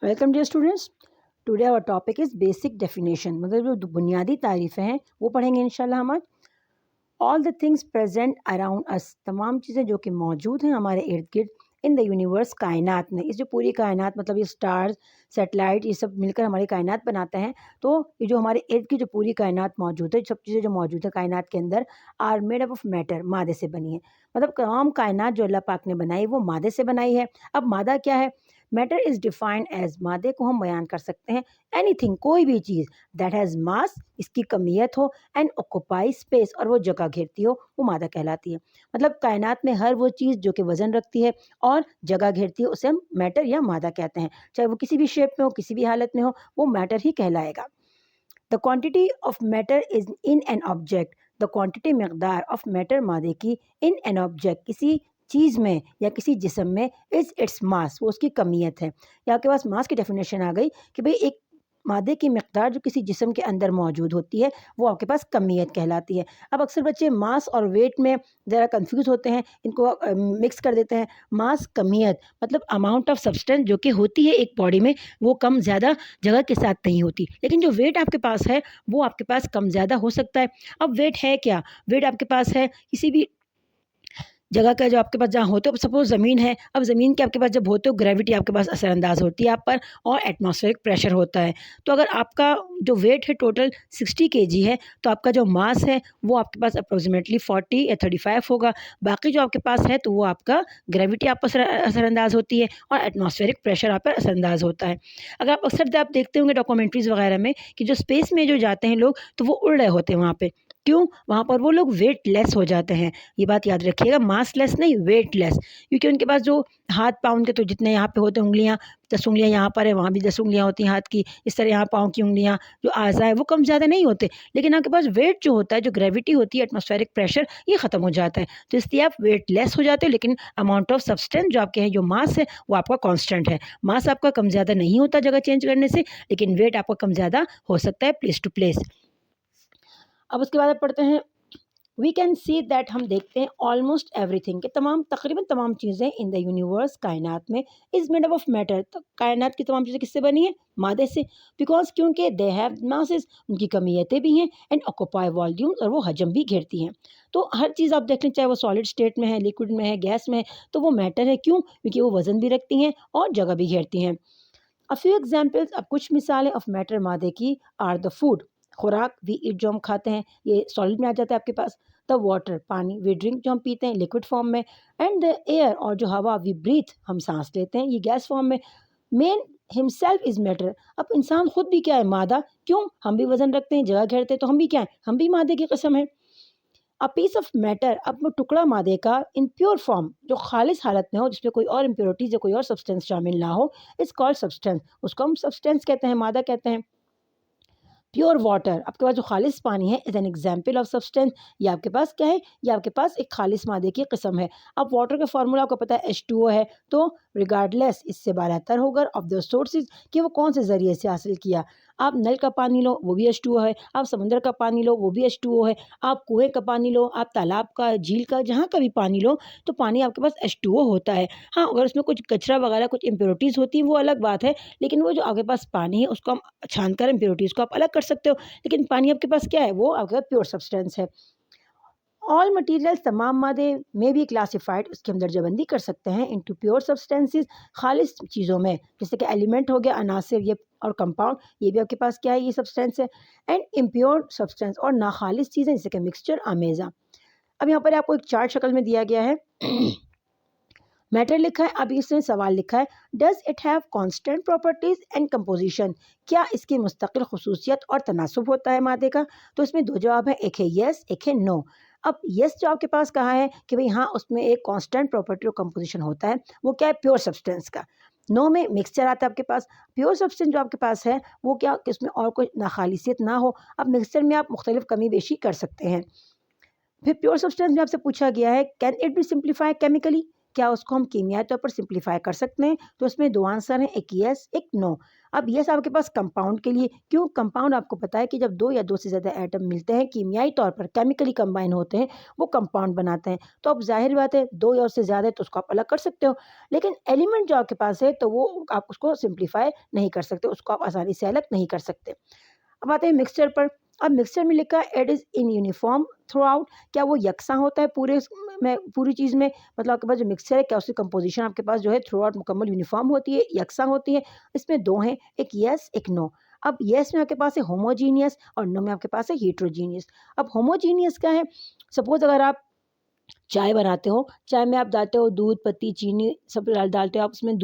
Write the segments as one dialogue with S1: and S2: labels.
S1: Welcome dear students. Today our topic is basic definition, मतलब जो बुनियादी तारीफ़ें हैं वो पढ़ेंगे इंशाल्लाह हम आज। All the things present around us, तमाम चीज़ें जो कि मौजूद हैं हमारे इर्द गिर्द, इन द यूनिवर्स, कायनात में। इस जो पूरी कायनात मतलब ये स्टार्स, सैटेलाइट, ये सब मिलकर हमारी कायनात बनाते हैं। तो ये जो हमारे इर्द की जो पूरी कायनात मौजूद है, सब चीज़ें जो मौजूद है कायनात के अंदर, are made up of matter, मादे से बनी है। मतलब तमाम कायनात जो अल्लाह पाक ने बनाई वो मादे से बनाई है। अब मादा क्या है? मैटर इज़ डिफाइंड एज, मादे को हम बयान कर सकते हैं एनीथिंग, कोई भी चीज़ दैट हैज़ मास, इसकी कमियत हो, एंड ऑक्यूपाई स्पेस, और वो जगह घेरती हो, वो मादा कहलाती है। मतलब कायनात में हर वो चीज़ जो कि वजन रखती है और जगह घेरती है उसे हम मैटर या मादा कहते हैं। चाहे वो किसी भी शेप में हो, किसी भी हालत में हो, वो मैटर ही कहलाएगा। The quantity of matter is in an object, the quantity मकदार ऑफ मैटर मादे की, इन एन ऑब्जेक्ट किसी चीज़ में या किसी जिस्म में, इज इट्स मास, वो उसकी कमियत है। या आपके पास मास की डेफिनेशन आ गई कि भाई एक मादे की मकदार जो किसी जिस्म के अंदर मौजूद होती है वो आपके पास कमियत कहलाती है। अब अक्सर बच्चे मास और वेट में ज़रा कंफ्यूज होते हैं, इनको मिक्स कर देते हैं। मास कमियत मतलब अमाउंट ऑफ सब्सटेंस जो कि होती है एक बॉडी में, वो कम ज़्यादा जगह के साथ नहीं होती। लेकिन जो वेट आपके पास है वो आपके पास कम ज़्यादा हो सकता है। अब वेट है क्या? वेट आपके पास है किसी भी जगह का, जो आपके पास जहाँ होते हो, सपोज ज़मीन है, अब ज़मीन के आपके पास जब होते हो, ग्रेविटी आपके पास असरअंदाज होती है आप पर, और एटमॉस्फेरिक प्रेशर होता है। तो अगर आपका जो वेट है टोटल 60 केजी है, तो आपका जो मास है वो आपके पास अप्रोक्सीमेटली 40 या 35 होगा। बाकी जो आपके पास है तो वो आपका ग्रेविटी आप पर असरअंदाज होती है और एटमॉस्फेरिक प्रेशर आप पर असरअंदाज होता है। अगर आप अक्सर आप देखते होंगे डॉक्यूमेंट्रीज़ वगैरह में कि जो स्पेस में जो जाते हैं लोग, तो वो उड़ रहे होते हैं वहाँ पे। क्यों? वहाँ पर वो लोग वेटलेस हो जाते हैं। ये बात याद रखिएगा, मासलेस नहीं, वेटलेस। क्योंकि उनके पास जो हाथ पाँव उनके तो जितने यहाँ पे होते हैं उँगलियाँ, 10 उँगलियाँ यहाँ पर है, वहाँ भी 10 उँगलियाँ होती हैं हाथ की, इस तरह यहाँ पाँव की उँगलियाँ, जो अज़ा है वो कम ज़्यादा नहीं होते। लेकिन आपके पास वेट जो होता है, जो ग्रेविटी होती है, एटमॉस्फेरिक प्रेशर, ये ख़त्म हो जाता है। तो इसलिए आप वेटलेस हो जाते हो, लेकिन अमाउंट ऑफ सब्सटेंस जो आपके हैं, जो मास है, वो आपका कांस्टेंट है। मास आपका कम ज़्यादा नहीं होता जगह चेंज करने से, लेकिन वेट आपका कम ज़्यादा हो सकता है प्लेस टू प्लेस। अब उसके बाद आप पढ़ते हैं, वी कैन सी दैट, हम देखते हैं ऑलमोस्ट एवरीथिंग के तमाम, तकरीबन तमाम चीज़ें इन द यूनिवर्स, कायनात में, is made up of matter, तो कायनात की तमाम चीज़ें किससे बनी है? मादे से। बिकॉज क्योंकि दे हैव मासेस, उनकी कमियतें भी हैं, एंड ऑक्यूपाई वॉल्यूम, और वो हजम भी घेरती हैं। तो हर चीज़ आप देख लें, चाहे वो सॉलिड स्टेट में है, लिक्विड में है, गैस में है, तो वो मैटर है। क्यों? क्योंकि वो वज़न भी रखती हैं और जगह भी घेरती हैं। अ फ्यू एग्जाम्पल्स, अब कुछ मिसालें ऑफ मैटर मादे की, आर द फूड, खुराक, वी ईट जो हम खाते हैं, ये सॉलिड में आ जाता है आपके पास। द वाटर, पानी, वी ड्रिंक जो हम पीते हैं लिक्विड फॉर्म में। एंड द एयर, और जो हवा, वी ब्रीथ, हम सांस लेते हैं, ये गैस फॉर्म में। मेन हिमसेल्फ इज मैटर, अब इंसान खुद भी क्या है? मादा। क्यों? हम भी वजन रखते हैं, जगह घेरते हैं, तो हम भी क्या है? हम भी मादे की कस्म है। अ पीस ऑफ मैटर, अब वो टुकड़ा मादे का, इन प्योर फॉर्म, जो खालिस हालत में हो, जिसमें कोई और इम्प्योरिटीज या कोई और सब्सटेंस शामिल ना हो, इज कॉल्ड सब्सटेंस, उसको हम सब्सटेंस कहते हैं, मादा कहते हैं। प्योर वाटर, आपके पास जो खालिस पानी है, is an example of substance, ये आपके पास क्या है? ये आपके पास एक खालिस मादे की किस्म है। अब वाटर का फार्मूला आपको पता है, H2O है। तो रिगार्डलेस, इससे बालातर होगा ऑफ द सोर्सेज, कि वो कौन से ज़रिए से हासिल किया। आप नल का पानी लो, वो भी H2O है। आप समुद्र का पानी लो, वो भी H2O है। आप कुएं का पानी लो, आप तालाब का, झील का, जहाँ का भी पानी लो, तो पानी आपके पास H2O होता है। हाँ, अगर उसमें कुछ कचरा वगैरह, कुछ इम्प्योरिटीज़ होती हैं, वो अलग बात है। लेकिन वो जो आपके पास पानी है, उसको हम छान कर इम्प्योरिटीज़ को आप अलग कर सकते हो। लेकिन पानी आपके पास क्या है? वो आपके पास प्योर सब्सटेंस है। ऑल मटेरियल्स, तमाम मादे, में बी क्लासिफाइड, उसकी हम दर्जाबंदी कर सकते हैं इनटू प्योर सब्सटेंसेस, खालिस चीज़ों में, जैसे कि एलिमेंट हो गया, अनासिर, ये, और कंपाउंड, ये भी आपके पास क्या है? ये सब्सटेंस है। एंड इम्प्योर सब्सटेंस, और नाखालिस चीज़ें, जैसे कि मिक्सचर, आमेज़ा। अब यहाँ पर आपको एक चार्ट शक्ल में दिया गया है। मैटर लिखा है, अभी इसने सवाल लिखा है, does it have constant properties and composition, क्या इसकी मुस्तकिल खसूसियत और तनासुब होता है मादे का? तो इसमें दो जवाब है, एक है यस, एक है नो। अब यस जो आपके पास कहा है कि भाई हाँ, उसमें एक कांस्टेंट प्रॉपर्टी और कंपोजिशन होता है, वो क्या है? प्योर सब्सटेंस का। नो में मिक्सचर आता है आपके पास। प्योर सब्सटेंस जो आपके पास है वो क्या, कि उसमें और कोई नाखालिसियत ना हो। अब मिक्सचर में आप मुख्तलिफ कमी बेशी कर सकते हैं। फिर प्योर सब्सटेंस में आपसे पूछा गया है, can it be simplify chemically, क्या उसको हम कीमियाई तौर पर सिंप्लीफाई कर सकते हैं? तो इसमें दो आंसर हैं, एक यस, एक नो। अब यस आपके पास कंपाउंड के लिए, क्यों कंपाउंड आपको पता है कि जब 2 या 2 से ज़्यादा एटम मिलते हैं, कीमियाई तौर पर केमिकली कंबाइन होते हैं, वो कंपाउंड बनाते हैं। तो अब ज़ाहिर बात है 2 या उससे ज़्यादा है तो उसको आप अलग कर सकते हो। लेकिन एलिमेंट जो आपके पास है तो वो आप उसको सिम्प्लीफाई नहीं कर सकते, उसको आप आसानी से अलग नहीं कर सकते। अब आते हैं मिक्सचर पर। अब मिक्सचर में लिखा है it is in uniform through out, क्या वो यकसा होता है पूरे में, पूरी चीज़ में? मतलब आपके पास जो मिक्सचर है क्या उसकी कंपोज़िशन आपके पास जो है थ्रू आउट मुकम्मल यूनिफ़ॉर्म होती है, यकसा होती है? इसमें 2 हैं, एक येस, एक नो। अब येस में आपके पास है होमोजीनियस और नो में आपके पास है हेटेरोजीनियस। अब होमोजीनियस क्या है? सपोज़ अगर आप चाय बनाते हो, चाय में आप डालते हो दूध, पत्ती, चीनी सब डालते हो आप उसमें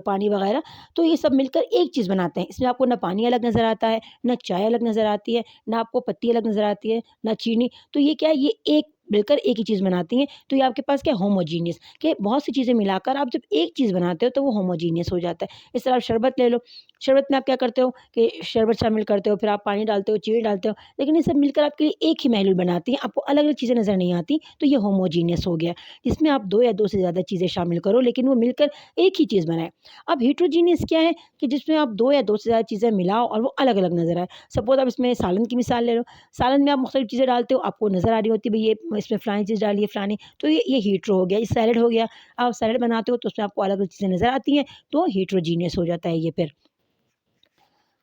S1: पानी वगैरह, तो ये सब मिलकर एक चीज़ बनाते हैं। इसमें आपको ना पानी अलग नज़र आता है, ना चाय अलग नज़र आती है, ना आपको पत्ती अलग नज़र आती है, ना चीनी। तो ये क्या है, ये एक मिलकर एक ही चीज़ बनाती हैं। तो ये आपके पास क्या है होमोजीनियस, कि बहुत सी चीज़ें मिलाकर आप जब एक चीज़ बनाते हो तो वो होमोजीनियस हो जाता है। इस तरह आप शरबत ले लो, शरबत में आप क्या करते हो कि शरबत शामिल करते हो, फिर आप पानी डालते हो, चीनी डालते हो, लेकिन ये सब मिलकर आपके लिए एक ही महलूल बनाती हैं, आपको अलग-अलग चीज़ें नज़र नहीं आती, तो ये होमोजीनियस हो गया। जिसमें आप 2 या 2 से ज़्यादा चीज़ें शामिल करो लेकिन वो मिलकर एक ही चीज़ बनाए। अब हेटेरोजीनियस क्या है कि जिसमें आप 2 या 2 से ज़्यादा चीज़ें मिलाओ और वो अलग-अलग नज़र आए। सपोज़ आप इसमें सालन की मिसाल ले लो, सालन में आप मुख्तलिफ़ चीज़ें डालते हो, आपको नज़र आ रही होती है भई ये इसमें फ़लानी चीज़ डाली है फ़लानी, तो ये हेटेरो हो गया, ये सैलेड हो गया। आप सैलेड बनाते हो तो उसमें आपको अलग-अलग चीज़ें नज़र आती हैं, तो हेटेरोजीनियस हो जाता है ये फिर।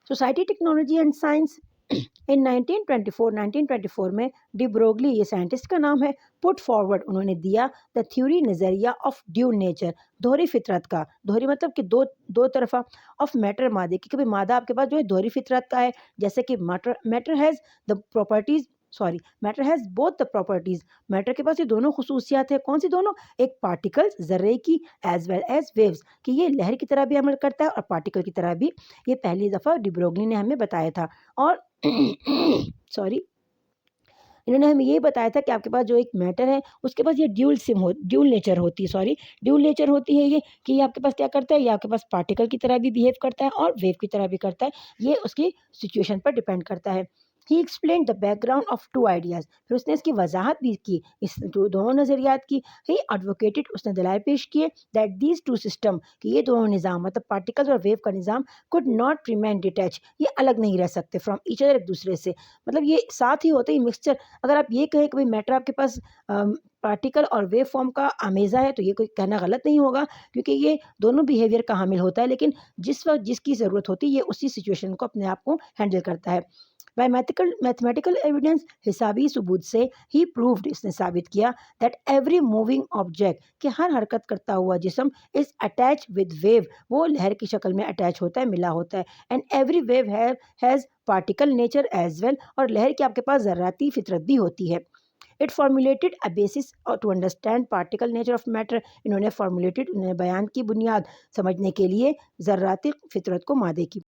S1: सोसाइटी, टेक्नोलॉजी एंड साइंस इन 1924 में डी ब्रोगली, ये साइंटिस्ट का नाम है, पुट फॉरवर्ड उन्होंने दिया द थ्योरी, नज़रिया ऑफ ड्यूल नेचर, दोहरी फितरत का। दोहरी मतलब कि दो दो तरफा, ऑफ मैटर, मादे की। कभी मादा आपके पास जो है दोहरी फितरत का है, जैसे कि matter matter has the properties sorry matter has both the properties, matter के पास ये दोनों खसूसियात है। कौन सी दोनों? एक पार्टिकल्स ज़र्रे की, एज वेल एज वेव्स, कि ये लहर की तरह भी अमल करता है और पार्टिकल की तरह भी। ये पहली दफ़ा डी ब्रोगली ने हमें बताया था। और सॉरी, इन्होंने हमें ये बताया था कि आपके पास जो एक मैटर है उसके पास ये ड्यूल नेचर होती है, ड्यूल नेचर होती है ये, कि ये आपके पास क्या करता है, ये आपके पास पार्टिकल की तरह भी बिहेव करता है और वेव की तरह भी करता है। ये उसकी सिचुएशन पर डिपेंड करता है। He explain the background of two ideas, फिर उसने इसकी वजाहत भी की, इस दोनों नज़रियात की। ही एडवोकेटेड, उसने दलाइल पेश किए दैट दीज टू सिस्टम, कि ये दोनों निज़ाम मतलब पार्टिकल्स और वेव का निज़ाम कुड नॉट रिमेन डिटैच, ये अलग नहीं रह सकते फ्रॉम ईच अदर, एक दूसरे से। मतलब ये साथ ही होते ही मिक्सचर। अगर आप ये कहें कि भाई मैटर आपके पास पार्टिकल और वेव फॉर्म का आमेज़ा है, तो ये कोई कहना गलत नहीं होगा, क्योंकि ये दोनों बिहेवियर का हामिल होता है, लेकिन जिस वक़्त जिसकी ज़रूरत होती है ये उसी सिचुएशन को अपने आप को हैंडल करता है। मैथमेटिकल एविडेंस, हिसाबी सबूत से ही प्रूव्ड, इसने साबित किया दैट एवरी मूविंग ऑब्जेक्ट, कि हर हरकत करता हुआ जिस्म इज़ अटैच विद वेव, वो लहर की शक्ल में अटैच होता है, मिला होता है। And every wave has particle nature as well, और लहर की आपके पास ज़र्राती फितरत भी होती है। It formulated a basis to understand particle nature of matter, इन्होंने बयान की बुनियाद समझने के लिए ज़र्राती फितरत को, मादे की